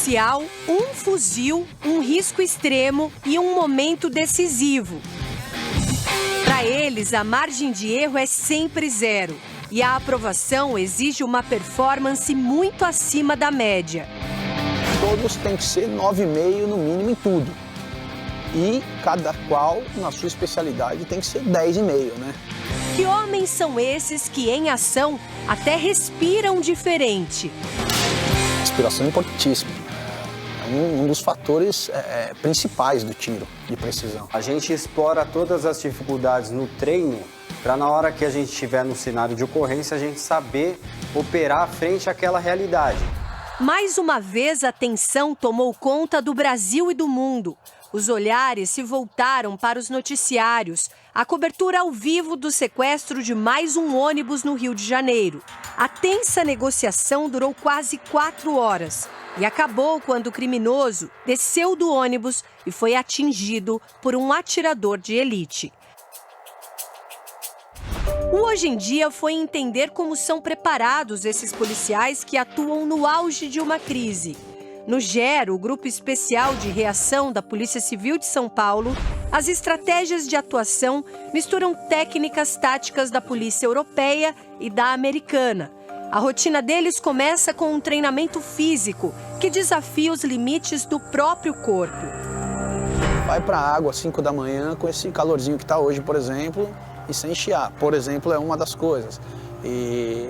crucial, um fuzil, um risco extremo e um momento decisivo. Para eles, a margem de erro é sempre zero e a aprovação exige uma performance muito acima da média. Todos têm que ser 9,5 no mínimo em tudo. E cada qual, na sua especialidade, tem que ser 10,5, né? Que homens são esses que, em ação, até respiram diferente? Respiração é importantíssima. É um dos fatores principais do tiro de precisão. A gente explora todas as dificuldades no treino para, na hora que a gente estiver no cenário de ocorrência, a gente saber operar frente àquela realidade. Mais uma vez, a tensão tomou conta do Brasil e do mundo. Os olhares se voltaram para os noticiários, a cobertura ao vivo do sequestro de mais um ônibus no Rio de Janeiro. A tensa negociação durou quase 4 horas e acabou quando o criminoso desceu do ônibus e foi atingido por um atirador de elite. O Hoje em Dia foi entender como são preparados esses policiais que atuam no auge de uma crise. No GER, o Grupo Especial de Reação da Polícia Civil de São Paulo, as estratégias de atuação misturam técnicas táticas da polícia europeia e da americana. A rotina deles começa com um treinamento físico que desafia os limites do próprio corpo. Vai para a água às 5 da manhã com esse calorzinho que está hoje, por exemplo, e sem chiar, por exemplo, é uma das coisas. E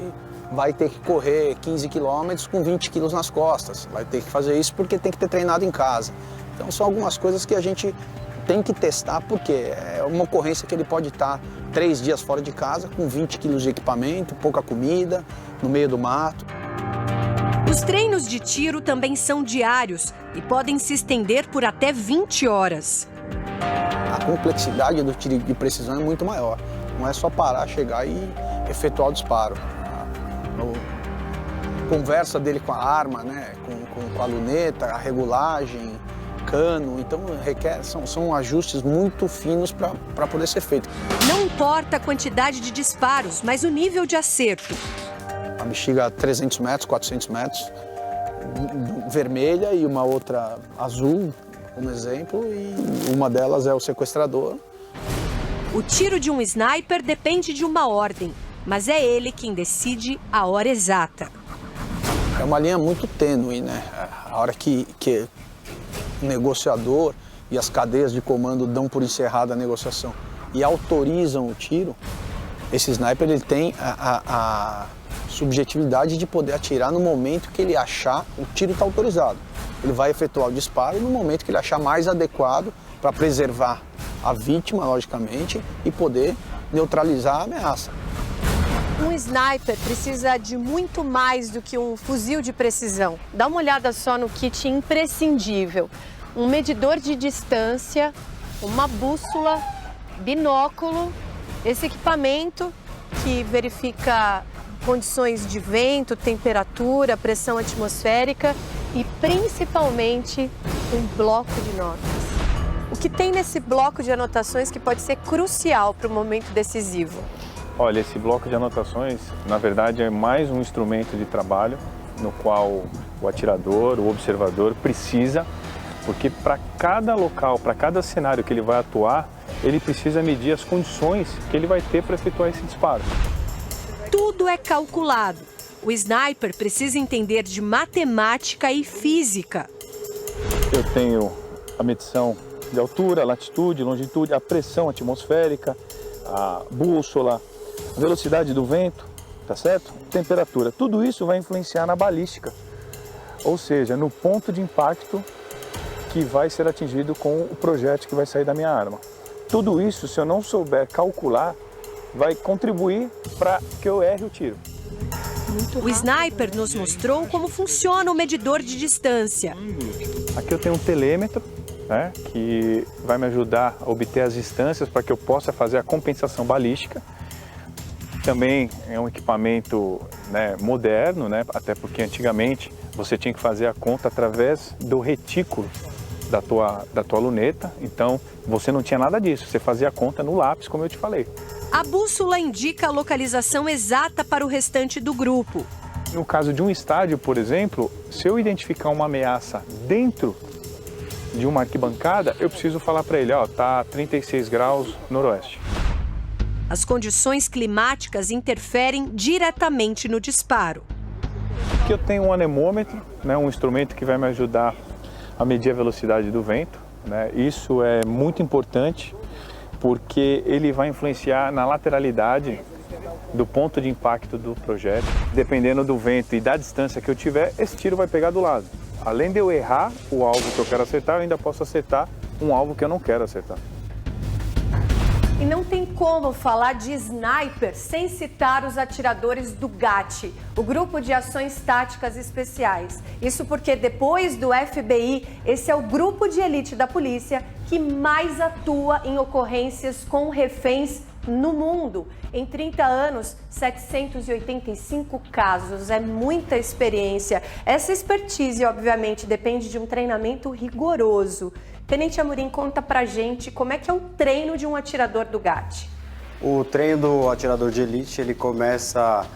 vai ter que correr 15 quilômetros com 20 quilos nas costas. Vai ter que fazer isso porque tem que ter treinado em casa. Então são algumas coisas que a gente tem que testar, porque é uma ocorrência que ele pode estar 3 dias fora de casa com 20 quilos de equipamento, pouca comida, no meio do mato. Os treinos de tiro também são diários e podem se estender por até 20 horas. A complexidade do tiro de precisão é muito maior. Não é só parar, chegar e efetuar o disparo. A conversa dele com a arma, né? com a luneta, a regulagem, cano, então são ajustes muito finos para poder ser feito. Não importa a quantidade de disparos, mas o nível de acerto. A bexiga a 300 metros, 400 metros, vermelha e uma outra azul, como exemplo, e uma delas é o sequestrador. O tiro de um sniper depende de uma ordem, mas é ele quem decide a hora exata. É uma linha muito tênue, né? A hora que o negociador e as cadeias de comando dão por encerrada a negociação e autorizam o tiro, esse sniper ele tem a subjetividade de poder atirar no momento que ele achar o tiro está autorizado. Ele vai efetuar o disparo no momento que ele achar mais adequado para preservar a vítima, logicamente, e poder neutralizar a ameaça. Um sniper precisa de muito mais do que um fuzil de precisão. Dá uma olhada só no kit imprescindível. Um medidor de distância, uma bússola, binóculo, esse equipamento que verifica condições de vento, temperatura, pressão atmosférica e principalmente um bloco de notas. O que tem nesse bloco de anotações que pode ser crucial para o momento decisivo? Olha, esse bloco de anotações, na verdade, é mais um instrumento de trabalho no qual o atirador, o observador precisa, porque para cada local, para cada cenário que ele vai atuar, ele precisa medir as condições que ele vai ter para efetuar esse disparo. Tudo é calculado. O sniper precisa entender de matemática e física. Eu tenho a medição de altura, latitude, longitude, a pressão atmosférica, a bússola, a velocidade do vento, tá certo? Temperatura. Tudo isso vai influenciar na balística, ou seja, no ponto de impacto que vai ser atingido com o projétil que vai sair da minha arma. Tudo isso, se eu não souber calcular, vai contribuir para que eu erre o tiro. O sniper nos mostrou como funciona o medidor de distância. Aqui eu tenho um telêmetro, né, que vai me ajudar a obter as distâncias para que eu possa fazer a compensação balística. Também é um equipamento, né, moderno, né, até porque antigamente você tinha que fazer a conta através do retículo da tua luneta, então você não tinha nada disso, você fazia a conta no lápis, como eu te falei. A bússola indica a localização exata para o restante do grupo. No caso de um estádio, por exemplo, se eu identificar uma ameaça dentro de uma arquibancada, eu preciso falar para ele, ó, tá 36 graus noroeste. As condições climáticas interferem diretamente no disparo. Aqui eu tenho um anemômetro, né, um instrumento que vai me ajudar a medir a velocidade do vento, né? Isso é muito importante porque ele vai influenciar na lateralidade do ponto de impacto do projétil. Dependendo do vento e da distância que eu tiver, esse tiro vai pegar do lado. Além de eu errar o alvo que eu quero acertar, eu ainda posso acertar um alvo que eu não quero acertar. E não tem como falar de sniper sem citar os atiradores do GAT, o Grupo de Ações Táticas Especiais. Isso porque depois do FBI, esse é o grupo de elite da polícia que mais atua em ocorrências com reféns no mundo. Em 30 anos, 785 casos, é muita experiência. Essa expertise, obviamente, depende de um treinamento rigoroso. Tenente Amorim, conta pra gente como é que é o treino de um atirador do GAT. O treino do atirador de elite, ele começa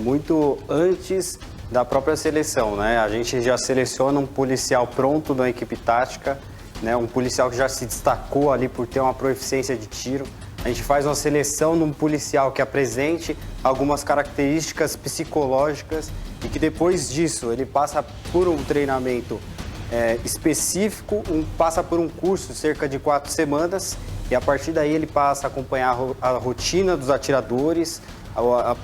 muito antes da própria seleção, né? A gente já seleciona um policial pronto na equipe tática, né? Um policial que já se destacou ali por ter uma proficiência de tiro. A gente faz uma seleção num policial que apresente algumas características psicológicas e que depois disso ele passa por um treinamento específico, passa por um curso cerca de 4 semanas e a partir daí ele passa a acompanhar a rotina dos atiradores,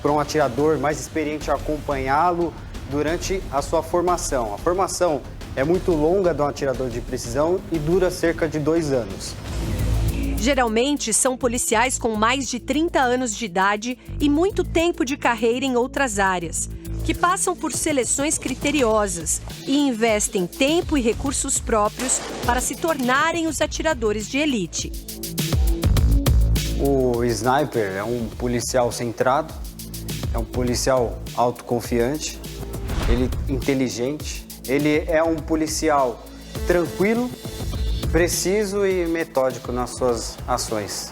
para um atirador mais experiente acompanhá-lo durante a sua formação. A formação é muito longa de um atirador de precisão e dura cerca de 2 anos. Geralmente são policiais com mais de 30 anos de idade e muito tempo de carreira em outras áreas, que passam por seleções criteriosas e investem tempo e recursos próprios para se tornarem os atiradores de elite. O sniper é um policial centrado, é um policial autoconfiante, ele inteligente, ele é um policial tranquilo, preciso e metódico nas suas ações.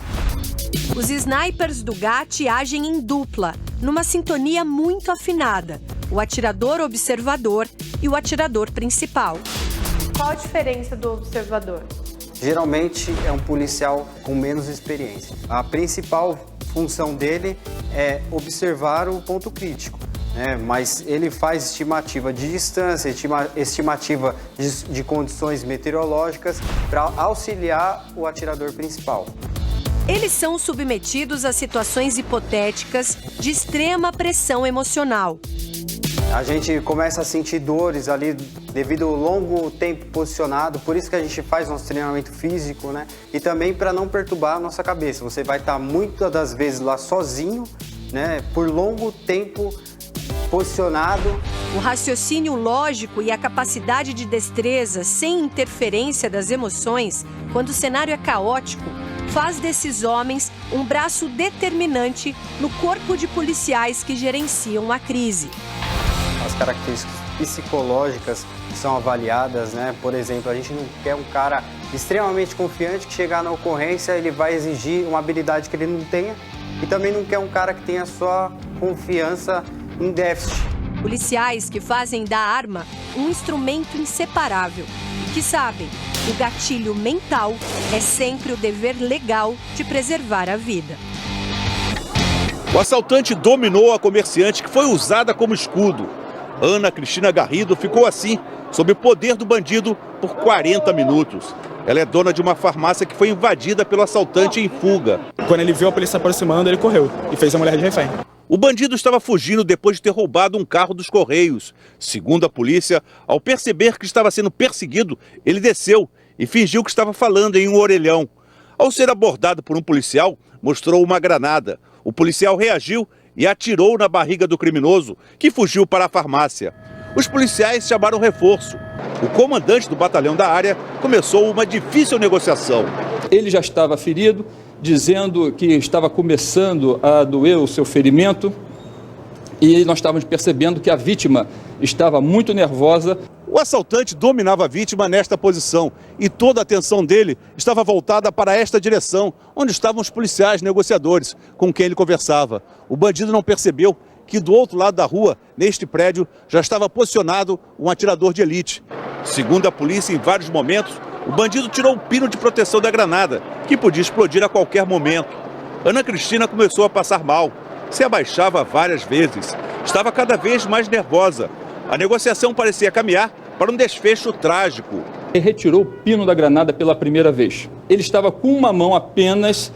Os snipers do GAT agem em dupla, numa sintonia muito afinada. O atirador observador e o atirador principal. Qual a diferença do observador? Geralmente é um policial com menos experiência. A principal função dele é observar o ponto crítico, né? Mas ele faz estimativa de distância, estimativa de condições meteorológicas para auxiliar o atirador principal. Eles são submetidos a situações hipotéticas de extrema pressão emocional. A gente começa a sentir dores ali devido ao longo tempo posicionado, por isso que a gente faz nosso treinamento físico, né? E também para não perturbar a nossa cabeça. Você vai estar muitas das vezes lá sozinho, né? Por longo tempo posicionado. O raciocínio lógico e a capacidade de destreza sem interferência das emoções, quando o cenário é caótico, faz desses homens um braço determinante no corpo de policiais que gerenciam a crise. As características psicológicas são avaliadas, né? Por exemplo, a gente não quer um cara extremamente confiante que chegar na ocorrência, ele vai exigir uma habilidade que ele não tenha e também não quer um cara que tenha sua confiança em déficit. Policiais que fazem da arma um instrumento inseparável e que sabem que o gatilho mental é sempre o dever legal de preservar a vida. O assaltante dominou a comerciante que foi usada como escudo. Ana Cristina Garrido ficou assim, sob o poder do bandido, por 40 minutos. Ela é dona de uma farmácia que foi invadida pelo assaltante em fuga. Quando ele viu a polícia aproximando, ele correu e fez a mulher de refém. O bandido estava fugindo depois de ter roubado um carro dos Correios. Segundo a polícia, ao perceber que estava sendo perseguido, ele desceu e fingiu que estava falando em um orelhão. Ao ser abordado por um policial, mostrou uma granada. O policial reagiu e atirou na barriga do criminoso, que fugiu para a farmácia. Os policiais chamaram reforço. O comandante do batalhão da área começou uma difícil negociação. Ele já estava ferido, dizendo que estava começando a doer o seu ferimento e nós estávamos percebendo que a vítima estava muito nervosa. O assaltante dominava a vítima nesta posição e toda a atenção dele estava voltada para esta direção, onde estavam os policiais negociadores com quem ele conversava. O bandido não percebeu que do outro lado da rua, neste prédio, já estava posicionado um atirador de elite. Segundo a polícia, em vários momentos, o bandido tirou o pino de proteção da granada, que podia explodir a qualquer momento. Ana Cristina começou a passar mal, se abaixava várias vezes, estava cada vez mais nervosa. A negociação parecia caminhar para um desfecho trágico. Ele retirou o pino da granada pela primeira vez. Ele estava com uma mão apenas,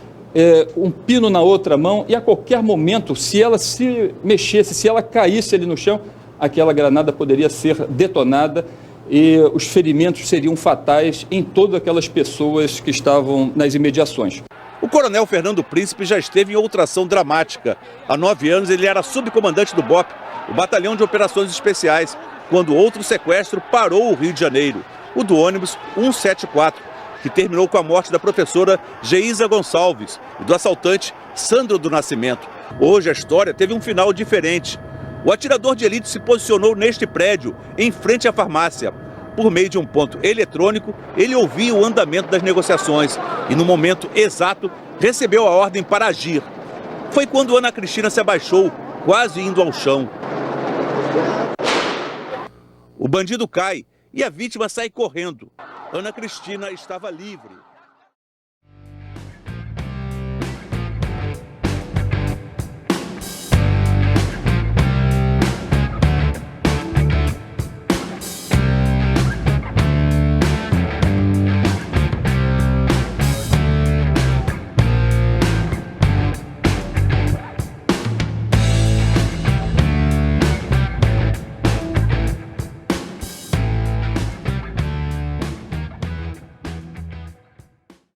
um pino na outra mão, e a qualquer momento, se ela se mexesse, se ela caísse ali no chão, aquela granada poderia ser detonada e os ferimentos seriam fatais em todas aquelas pessoas que estavam nas imediações. O coronel Fernando Príncipe já esteve em outra ação dramática. Há 9 anos ele era subcomandante do BOP, o Batalhão de Operações Especiais, quando outro sequestro parou o Rio de Janeiro, o do ônibus 174, que terminou com a morte da professora Geisa Gonçalves e do assaltante Sandro do Nascimento. Hoje a história teve um final diferente. O atirador de elite se posicionou neste prédio, em frente à farmácia. Por meio de um ponto eletrônico, ele ouvia o andamento das negociações e, no momento exato, recebeu a ordem para agir. Foi quando Ana Cristina se abaixou, quase indo ao chão. O bandido cai e a vítima sai correndo. Ana Cristina estava livre.